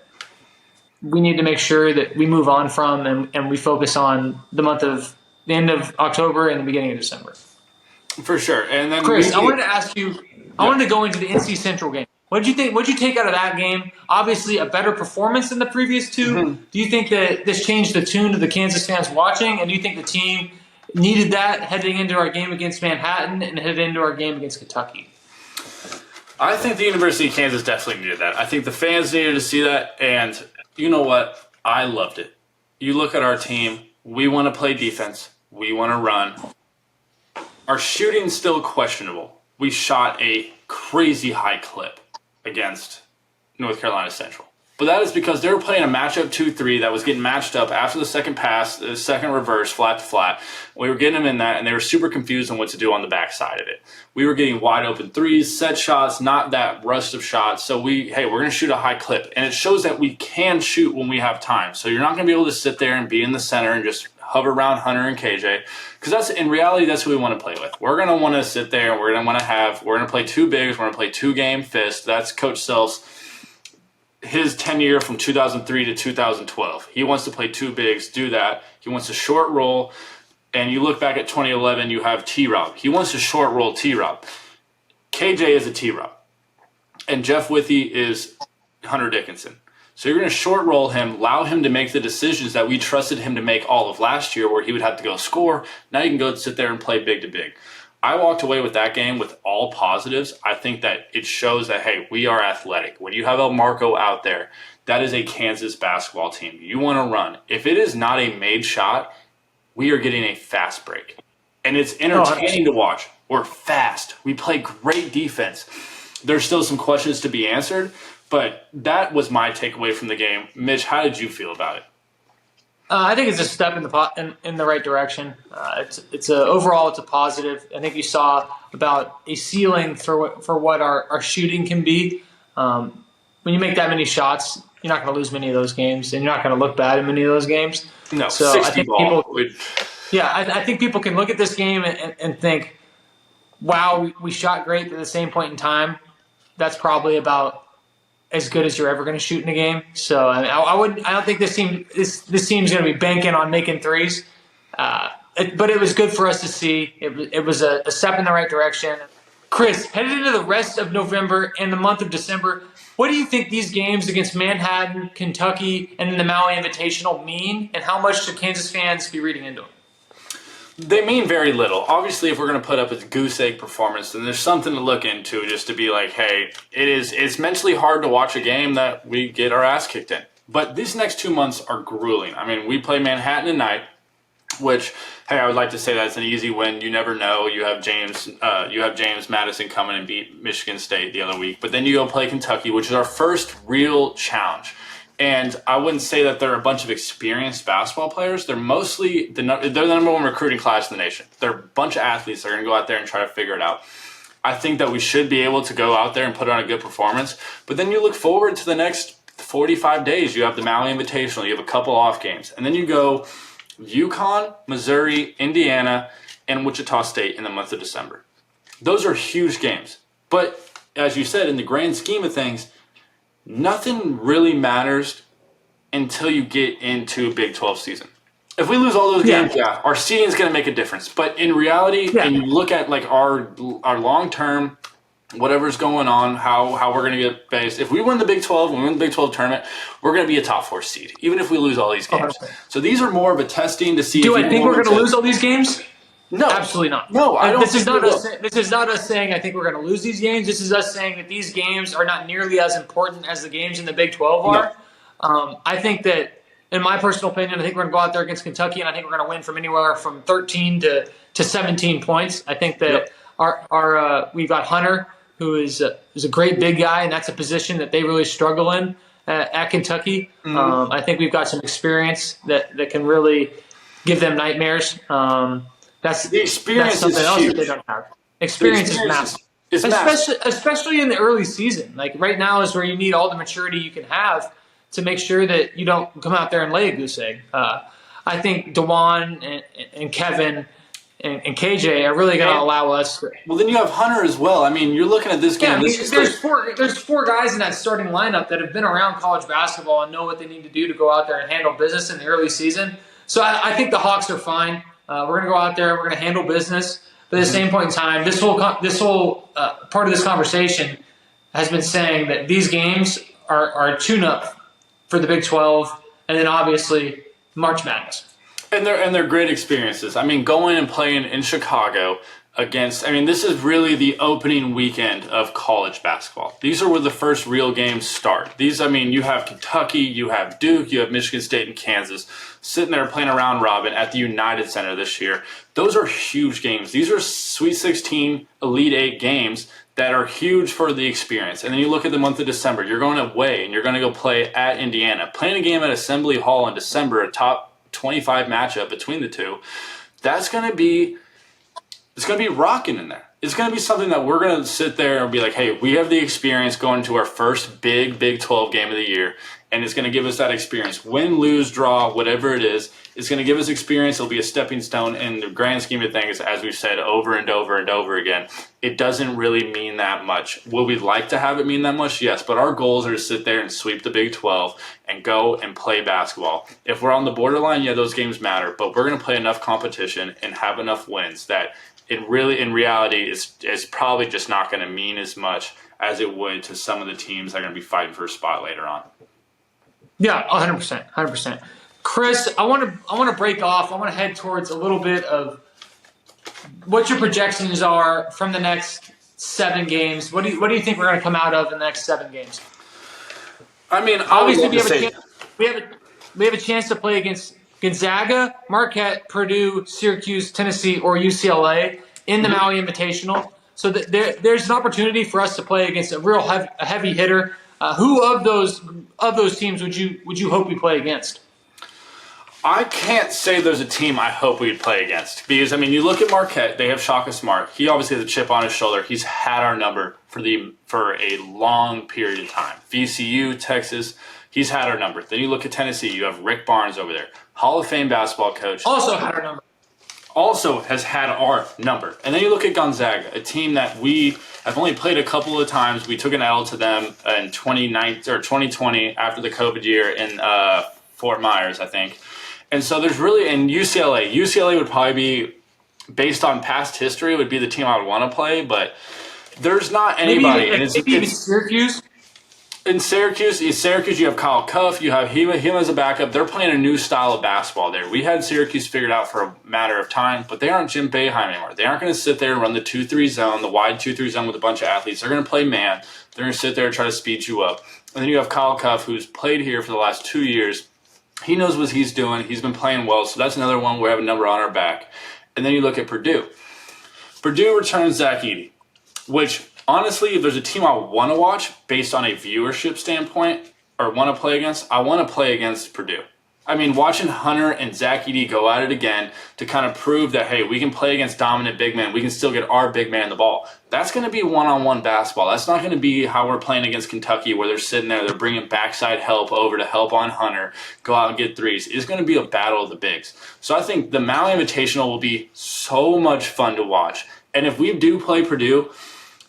we need to make sure that we move on from and we focus on the end of October and the beginning of December. For sure. And then Chris, I wanted to ask you. I wanted to go into the NC Central game. What did you think? What did you take out of that game? Obviously, a better performance than the previous two. Mm-hmm. Do you think that this changed the tune of the Kansas fans watching? And do you think the team needed that heading into our game against Manhattan and heading into our game against Kentucky? I think the University of Kansas definitely needed that. I think the fans needed to see that, and you know what? I loved it. You look at our team. We want to play defense. We want to run. Our shooting's still questionable. We shot a crazy high clip against North Carolina Central. But that is because they were playing a matchup 2-3 that was getting matched up after the second pass, the second reverse, flat to flat. We were getting them in that, and they were super confused on what to do on the backside of it. We were getting wide open threes, set shots, not that rust of shots. So we're going to shoot a high clip. And it shows that we can shoot when we have time. So you're not going to be able to sit there and be in the center and just hover around Hunter and KJ. Because in reality, that's who we want to play with. We're going to want to sit there and we're going to play two bigs. We're going to play two-game fist. That's Coach Self's. His tenure from 2003 to 2012. He wants to play two bigs, do that. He wants a short roll. And you look back at 2011, you have T-Rob. He wants to short roll T-Rob. KJ is a T-Rob. And Jeff Withey is Hunter Dickinson. So you're going to short roll him, allow him to make the decisions that we trusted him to make all of last year where he would have to go score. Now you can go sit there and play big to big. I walked away with that game with all positives. I think that it shows that, hey, we are athletic. When you have El Marco out there, that is a Kansas basketball team. You want to run. If it is not a made shot, we are getting a fast break. And it's entertaining to watch. We're fast. We play great defense. There's still some questions to be answered, but that was my takeaway from the game. Mitch, how did you feel about it? I think it's a step in the right direction. Overall it's a positive. I think you saw about a ceiling for what our shooting can be. When you make that many shots, you're not going to lose many of those games, and you're not going to look bad in many of those games. No, so 60 I think ball. I think people can look at this game and think, wow, we shot great, but at the same point in time, that's probably about as good as you're ever going to shoot in a game. So I don't think this team's going to be banking on making threes. But it was good for us to see. It was a step in the right direction. Chris, headed into the rest of November and the month of December, what do you think these games against Manhattan, Kentucky, and the Maui Invitational mean, and how much should Kansas fans be reading into them? They mean very little. Obviously, if we're going to put up a goose egg performance, then there's something to look into just to be like, hey, it's mentally hard to watch a game that we get our ass kicked in. But these next 2 months are grueling. I mean, we play Manhattan tonight, which, hey, I would like to say that's an easy win. You never know. You have James Madison coming and beat Michigan State the other week. But then you go play Kentucky, which is our first real challenge. And I wouldn't say that they're a bunch of experienced basketball players. They're mostly they're the number one recruiting class in the nation. They're a bunch of athletes that are going to go out there and try to figure it out. I think that we should be able to go out there and put on a good performance. But then you look forward to the next 45 days. You have the Maui Invitational. You have a couple off games. And then you go UConn, Missouri, Indiana, and Wichita State in the month of December. Those are huge games. But as you said, in the grand scheme of things, nothing really matters until you get into a Big 12 season. If we lose all those games, our seeding is going to make a difference. But in reality, and you look at like our long-term, whatever's going on, how we're going to get based. If we win the Big 12, when we win the Big 12 tournament, we're going to be a top 4 seed, even if we lose all these games. So these are more of a testing to see. Do I think we're going to lose all these games? No, absolutely not. No, I don't. This is not us saying I think we're going to lose these games. This is us saying that these games are not nearly as important as the games in the Big 12 are. No. I think that, in my personal opinion, I think we're going to go out there against Kentucky, and I think we're going to win from anywhere from 13 to 17 points. I think that we've got Hunter, who is a great big guy, and that's a position that they really struggle in at Kentucky. Mm-hmm. I think we've got some experience that can really give them nightmares. That's something else that they don't have. Experience is massive. Especially in the early season. Like right now is where you need all the maturity you can have to make sure that you don't come out there and lay a goose egg. I think DeJuan and Kevin and KJ are really going to allow us. Well, then you have Hunter as well. I mean, you're looking at this game. Yeah, there's four guys in that starting lineup that have been around college basketball and know what they need to do to go out there and handle business in the early season. So I think the Hawks are fine. We're going to go out there. We're going to handle business. But at the same point in time, this whole part of this conversation has been saying that these games are a tune-up for the Big 12, and then obviously March Madness. And they're great experiences. I mean, going and playing in Chicago against, I mean, this is really the opening weekend of college basketball. These are where the first real games start. You have Kentucky, you have Duke, you have Michigan State and Kansas sitting there playing a round robin at the United Center this year. Those are huge games. These are Sweet 16, Elite 8 games that are huge for the experience. And then you look at the month of December. You're going away, and you're going to go play at Indiana. Playing a game at Assembly Hall in December, a top 25 matchup between the two, it's going to be rocking in there. It's going to be something that we're going to sit there and be like, hey, we have the experience going to our first big Big 12 game of the year, and it's going to give us that experience. Win, lose, draw, whatever it is, it's going to give us experience. It'll be a stepping stone in the grand scheme of things, as we've said over and over and over again. It doesn't really mean that much. Will we like to have it mean that much? Yes, but our goals are to sit there and sweep the Big 12 and go and play basketball. If we're on the borderline, those games matter, but we're going to play enough competition and have enough wins that in reality, it's probably just not going to mean as much as it would to some of the teams that are going to be fighting for a spot later on. Yeah, 100%. Chris, I want to break off. I want to head towards a little bit of what your projections are from the next 7 games. What do you think we're going to come out of in the next 7 games? I mean, obviously we have a chance to play against Gonzaga, Marquette, Purdue, Syracuse, Tennessee, or UCLA. in the Maui Invitational. So there's an opportunity for us to play against a real heavy hitter. Who of those teams would you hope we play against? I can't say there's a team I hope we'd play against because, I mean, you look at Marquette, they have Shaka Smart. He obviously has a chip on his shoulder. He's had our number for a long period of time. VCU, Texas, he's had our number. Then you look at Tennessee, you have Rick Barnes over there, Hall of Fame basketball coach. Also had our number. Also has had our number. And then you look at Gonzaga, a team that we have only played a couple of times. We took an L to them in 2020 after the COVID year in Fort Myers, I think. And so there's really, and UCLA. UCLA would probably be, based on past history, would be the team I would want to play, but there's not anybody. Maybe even Syracuse. In Syracuse, you have Kyle Cuff, you have him as a backup. They're playing a new style of basketball there. We had Syracuse figured out for a matter of time, but they aren't Jim Boeheim anymore. They aren't going to sit there and run the 2-3 zone, the wide 2-3 zone with a bunch of athletes. They're going to play man. They're going to sit there and try to speed you up. And then you have Kyle Cuff, who's played here for the last 2 years. He knows what he's doing. He's been playing well, so that's another one where we have a number on our back. And then you look at Purdue. Purdue returns Zach Edey, which honestly, if there's a team I want to watch based on a viewership standpoint or want to play against, I want to play against Purdue. I mean, watching Hunter and Zach Edey go at it again to kind of prove that, hey, we can play against dominant big men. We can still get our big man the ball. That's going to be one-on-one basketball. That's not going to be how we're playing against Kentucky where they're sitting there, they're bringing backside help over to help on Hunter, go out and get threes. It's going to be a battle of the bigs. So I think the Maui Invitational will be so much fun to watch. And if we do play Purdue,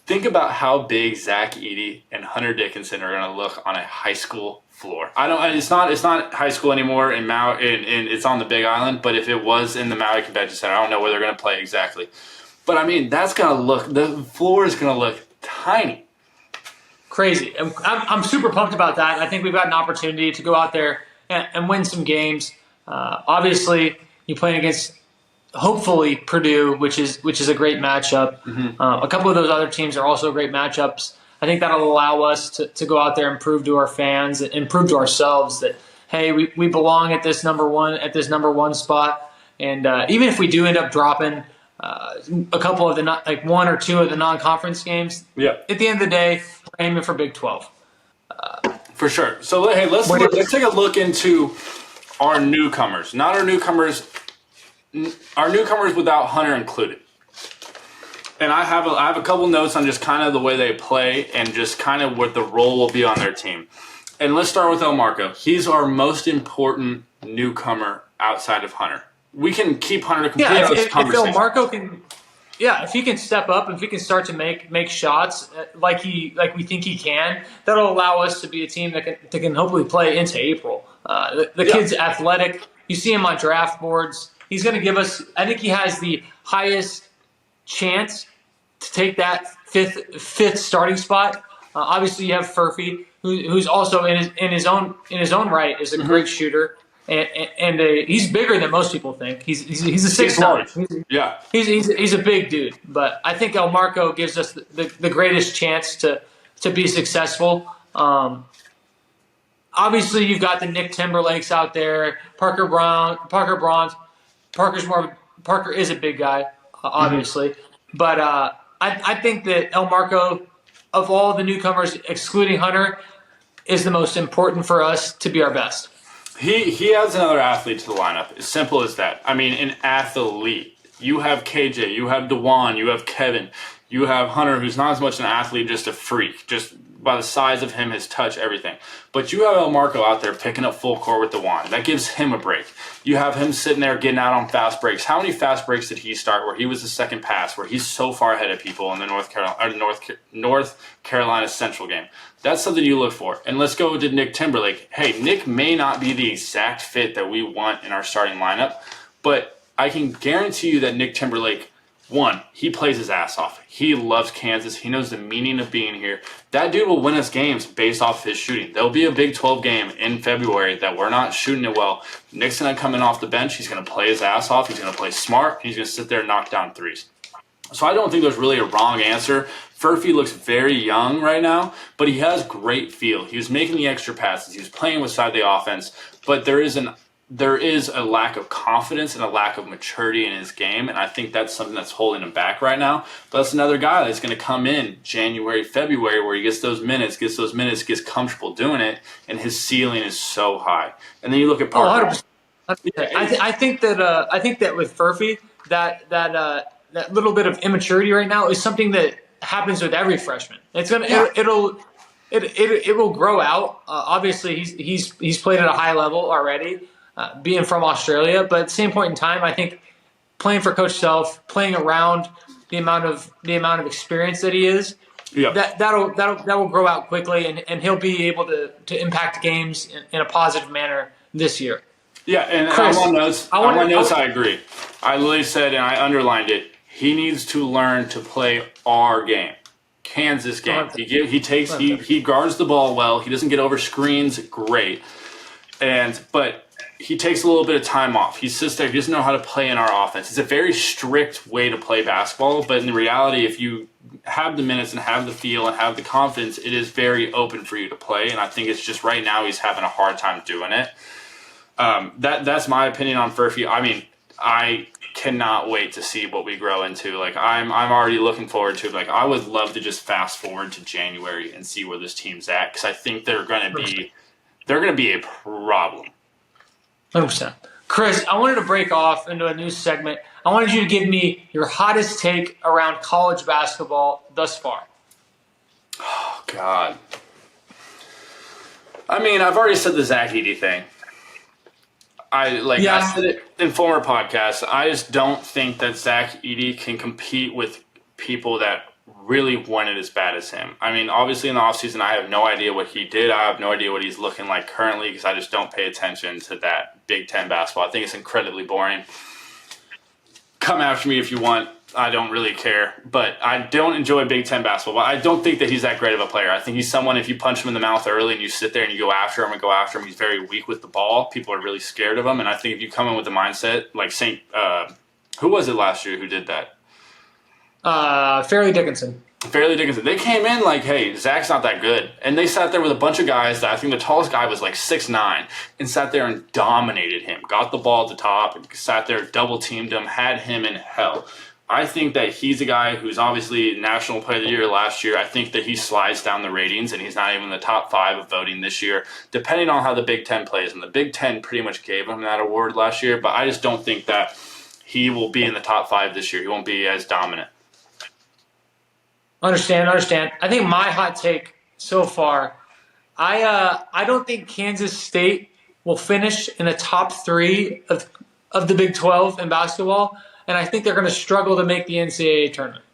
think about how big Zach Edey and Hunter Dickinson are going to look on a high school floor. It's not high school anymore in Maui, and it's on the Big Island. But if it was in the Maui Convention Center, I don't know where they're going to play exactly. But I mean, the floor is going to look tiny. Crazy. I'm super pumped about that. I think we've got an opportunity to go out there and win some games. Obviously, you're playing against, hopefully, Purdue, which is a great matchup. Mm-hmm. A couple of those other teams are also great matchups. I think that'll allow us to go out there and prove to our fans and prove to ourselves that, hey, we belong at this number one spot. And even if we do end up dropping a couple of the one or two of the non-conference games, at the end of the day, we're aiming for Big 12. For sure. So hey, let's take a look into our newcomers. Not our newcomers. Our newcomers without Hunter included. And I have a couple notes on just kind of the way they play and just kind of what the role will be on their team. And let's start with El Marco. He's our most important newcomer outside of Hunter. We can keep Hunter to complete this conversation. If El Marco if he can step up and if he can start to make shots like we think he can, that'll allow us to be a team that can hopefully play into April. The kid's athletic. You see him on draft boards. He's going to give us. I think he has the highest chance to take that fifth starting spot. Obviously, you have Furphy, who's also in his own right is a great shooter, and he's bigger than most people think. He's a 6'9". Yeah, he's a big dude, but I think El Marco gives us the greatest chance to be successful. Obviously, you've got the Nick Timberlakes out there, Parker Bronze. Parker is a big guy, obviously, but I think that El Marco, of all the newcomers, excluding Hunter, is the most important for us to be our best. He adds another athlete to the lineup. As simple as that. I mean, an athlete. You have KJ, you have DeJuan, you have Kevin, you have Hunter, who's not as much an athlete, just a freak, just by the size of him, his touch, everything. But you have El Marco out there picking up full court with DeJuan. That gives him a break. You have him sitting there getting out on fast breaks. How many fast breaks did he start where he was the second pass, where he's so far ahead of people in the North Carolina Central game? That's something you look for. And let's go to Nick Timberlake. Hey, Nick may not be the exact fit that we want in our starting lineup, but I can guarantee you that Nick Timberlake, one, he plays his ass off. He loves Kansas. He knows the meaning of being here. That dude will win us games based off his shooting. There'll be a Big 12 game in February that we're not shooting it well. Nick's going to come in off the bench. He's going to play his ass off. He's going to play smart. He's going to sit there and knock down threes. So I don't think there's really a wrong answer. Furphy looks very young right now, but he has great feel. He was making the extra passes. He was playing with side of the offense. But there is there is a lack of confidence and a lack of maturity in his game, and I think that's something that's holding him back right now. But that's another guy that's going to come in January, February, where he gets gets comfortable doing it, and his ceiling is so high. And then you look at Parker. I think that with Furphy, that little bit of immaturity right now is something that happens with every freshman. It will grow out. Obviously, he's played at a high level already, being from Australia. But at the same point in time, I think playing for Coach Self, playing around the amount of experience that he is, that will grow out quickly, and he'll be able to impact games in a positive manner this year. Yeah, and Chris, on my notes, I agree. I literally said, and I underlined it, he needs to learn to play our game. Kansas game. He guards the ball well. He doesn't get over screens great. But he takes a little bit of time off. He sits there. He doesn't know how to play in our offense. It's a very strict way to play basketball, but in reality, if you have the minutes and have the feel and have the confidence, it is very open for you to play. And I think it's just right now he's having a hard time doing it. That's my opinion on Furphy. I mean, I cannot wait to see what we grow into. Like I'm already looking forward to it. Like I would love to just fast forward to January and see where this team's at, because I think they're going to be a problem. 100%. Chris, I wanted to break off into a new segment. I wanted you to give me your hottest take around college basketball thus far. Oh God. I mean, I've already said the Zach Edey thing. I said it in former podcasts. I just don't think that Zach Edey can compete with people that really want it as bad as him. I mean, obviously in the offseason, I have no idea what he did. I have no idea what he's looking like currently, because I just don't pay attention to that Big Ten basketball. I think it's incredibly boring. Come after me if you want. I don't really care. But I don't enjoy Big Ten basketball. But I don't think that he's that great of a player. I think he's someone, if you punch him in the mouth early and you sit there and you go after him, he's very weak with the ball. People are really scared of him. And I think if you come in with the mindset, like who was it last year who did that? Fairleigh Dickinson. They came in like, hey, Zach's not that good. And they sat there with a bunch of guys that I think the tallest guy was like 6'9", and sat there and dominated him. Got the ball at the top and sat there, double-teamed him, had him in hell. I think that he's a guy who's obviously National Player of the Year last year. I think that he slides down the ratings, and he's not even in the top 5 of voting this year, depending on how the Big Ten plays. And the Big Ten pretty much gave him that award last year, but I just don't think that he will be in the top 5 this year. He won't be as dominant. Understand. I think my hot take so far, I don't think Kansas State will finish in the top 3 of the Big 12 in basketball, and I think they're going to struggle to make the NCAA tournament.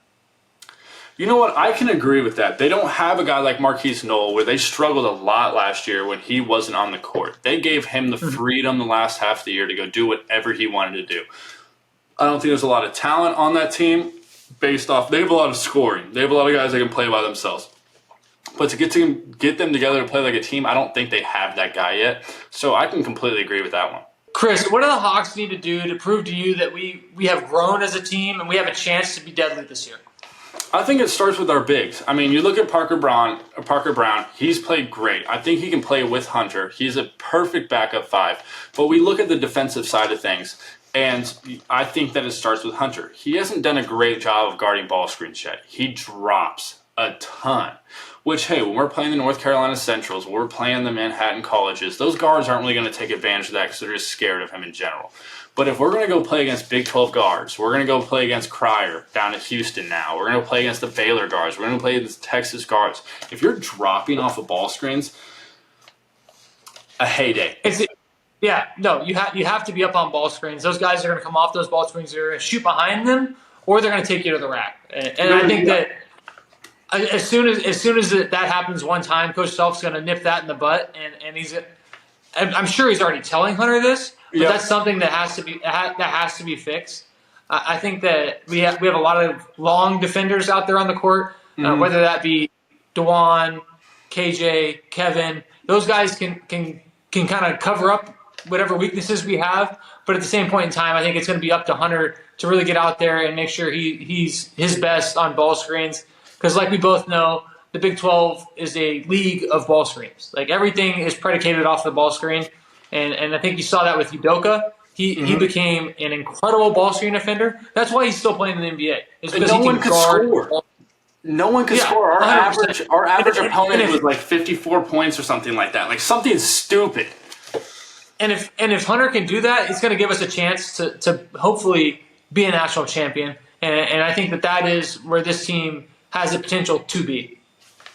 You know what? I can agree with that. They don't have a guy like Marquise Knoll, where they struggled a lot last year when he wasn't on the court. They gave him the freedom the last half of the year to go do whatever he wanted to do. I don't think there's a lot of talent on that team. They have a lot of scoring. They have a lot of guys that can play by themselves. But to get them together to play like a team, I don't think they have that guy yet. So I can completely agree with that one. Chris, what do the Hawks need to do to prove to you that we have grown as a team and we have a chance to be deadly this year? I think it starts with our bigs. I mean, you look at Parker Brown, he's played great. I think he can play with Hunter. He's a perfect backup 5. But we look at the defensive side of things, and I think that it starts with Hunter. He hasn't done a great job of guarding ball screens yet. He drops a ton. Which, hey, when we're playing the North Carolina Centrals, when we're playing the Manhattan colleges, those guards aren't really going to take advantage of that because they're just scared of him in general. But if we're going to go play against Big 12 guards, we're going to go play against Cryer down at Houston now, we're going to play against the Baylor guards, we're going to play against Texas guards. If you're dropping off of ball screens, a heyday. You have to be up on ball screens. Those guys are going to come off those ball screens, they're going to shoot behind them, or they're going to take you to the rack. And I think that as soon as that happens one time, Coach Self's going to nip that in the butt, and I'm sure he's already telling Hunter this, but that's something that has to be fixed. I think that we have a lot of long defenders out there on the court, whether that be DeJuan, KJ, Kevin. Those guys can kind of cover up whatever weaknesses we have, but at the same point in time, I think it's going to be up to Hunter to really get out there and make sure he's his best on ball screens. Because like we both know, the Big 12 is a league of ball screens. Like everything is predicated off the ball screen. And I think you saw that with Udoka. He became an incredible ball screen defender. That's why he's still playing in the NBA. It's because no one could score. No one could score. Our 100%. average opponent was like 54 points or something like that. Like something stupid. And if Hunter can do that, it's going to give us a chance to hopefully be a national champion. And I think that is where this team has the potential to be.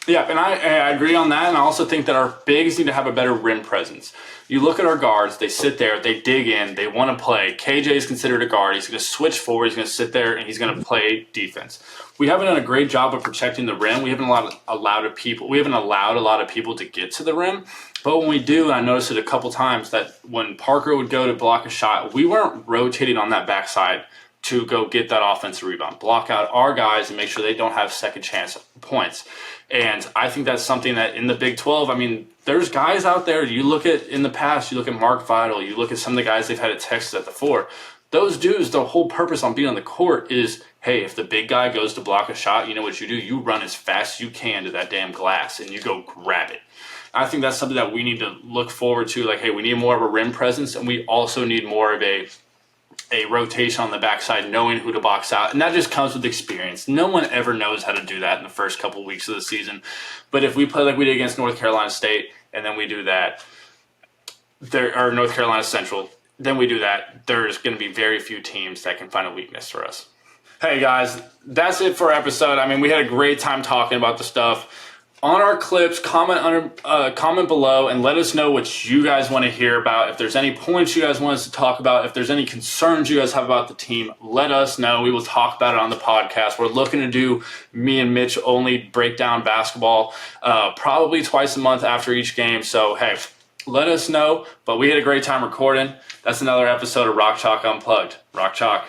Yeah, and I agree on that. And I also think that our bigs need to have a better rim presence. You look at our guards, they sit there, they dig in, they want to play. KJ is considered a guard. He's going to switch forward. He's going to sit there, and he's going to play defense. We haven't done a great job of protecting the rim. We haven't allowed a lot of people to get to the rim. But when we do, and I noticed it a couple times, that when Parker would go to block a shot, we weren't rotating on that backside to go get that offensive rebound, block out our guys and make sure they don't have second chance points. And I think that's something that in the Big 12, I mean, there's guys out there, you look at in the past, you look at Mark Vidal, you look at some of the guys they've had at Texas at the 4. Those dudes, the whole purpose on being on the court is, hey, if the big guy goes to block a shot, you know what you do? You run as fast as you can to that damn glass and you go grab it. I think that's something that we need to look forward to. Like, hey, we need more of a rim presence, and we also need more of a rotation on the backside, knowing who to box out. And that just comes with experience. No one ever knows how to do that in the first couple of weeks of the season. But if we play like we did against North Carolina State, and then we do that, or North Carolina Central, then we do that, there's going to be very few teams that can find a weakness for us. Hey, guys, that's it for our episode. I mean, we had a great time talking about the stuff. On our clips, comment below and let us know what you guys want to hear about. If there's any points you guys want us to talk about, if there's any concerns you guys have about the team, let us know. We will talk about it on the podcast. We're looking to do me and Mitch only break down basketball probably twice a month after each game. So, hey, let us know. But we had a great time recording. That's another episode of Rock Chalk Unplugged. Rock Chalk.